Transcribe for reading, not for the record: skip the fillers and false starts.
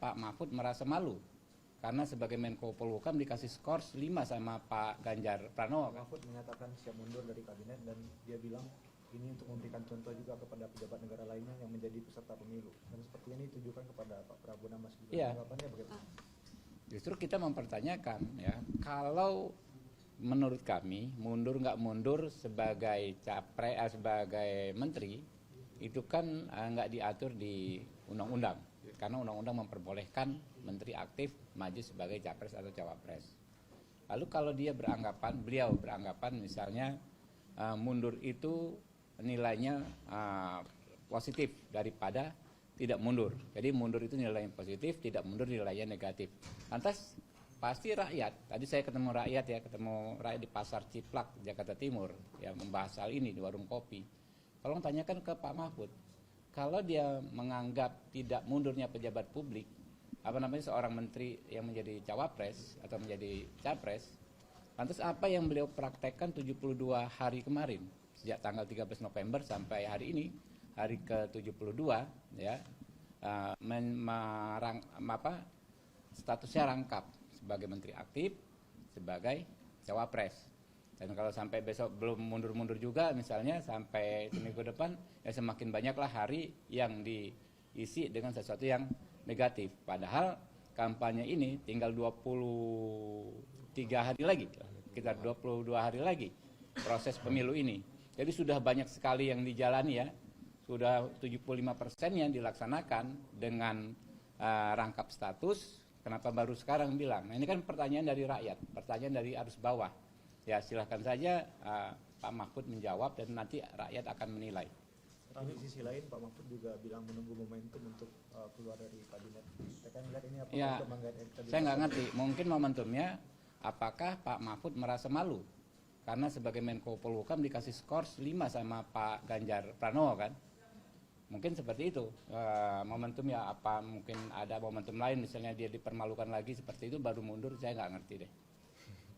Pak Mahfud merasa malu karena sebagai Menko Polhukam dikasih skor 5 sama Pak Ganjar Pranowo. Pak Mahfud menyatakan siap mundur dari kabinet dan dia bilang ini untuk memberikan contoh juga kepada pejabat negara lainnya yang menjadi peserta pemilu. Dan seperti ini ditujukan kepada Pak Prabowo dan Mas Gibran. Iya. Tanggapannya bagaimana? Justru kita mempertanyakan ya, kalau menurut kami mundur nggak mundur sebagai sebagai menteri itu kan nggak diatur di undang-undang, karena undang-undang memperbolehkan menteri aktif maju sebagai capres atau cawapres. Lalu kalau beliau beranggapan misalnya mundur itu nilainya positif daripada tidak mundur. Jadi mundur itu nilainya positif, tidak mundur nilainya negatif. Lantas pasti rakyat, tadi saya ketemu rakyat di Pasar Ciplak, Jakarta Timur, ya membahas hal ini di warung kopi. Tolong tanyakan ke Pak Mahfud, kalau dia menganggap tidak mundurnya pejabat publik, seorang menteri yang menjadi cawapres atau menjadi capres, lantas apa yang beliau praktekkan 72 hari kemarin, sejak tanggal 13 November sampai hari ini, hari ke-72, ya, statusnya rangkap sebagai menteri aktif, sebagai cawapres. Dan kalau sampai besok belum mundur-mundur juga, misalnya sampai seminggu depan, ya semakin banyaklah hari yang diisi dengan sesuatu yang negatif. Padahal kampanye ini tinggal 23 hari lagi, sekitar 22 hari lagi proses pemilu ini. Jadi sudah banyak sekali yang dijalani ya, sudah 75% yang dilaksanakan dengan rangkap status. Kenapa baru sekarang bilang? Nah, ini kan pertanyaan dari rakyat, pertanyaan dari arus bawah. Ya silahkan saja Pak Mahfud menjawab dan nanti rakyat akan menilai. Tapi di sisi lain Pak Mahfud juga bilang menunggu momentum untuk keluar dari kabinet. Saya kan melihat ini apa ya, untuk menggait kabinet? Saya nggak ngerti, mungkin momentumnya apakah Pak Mahfud merasa malu karena sebagai Menko Polhukam dikasih skor 5 sama Pak Ganjar Pranowo kan? Mungkin seperti itu momentum ya, apa mungkin ada momentum lain misalnya dia dipermalukan lagi seperti itu baru mundur, saya nggak ngerti deh.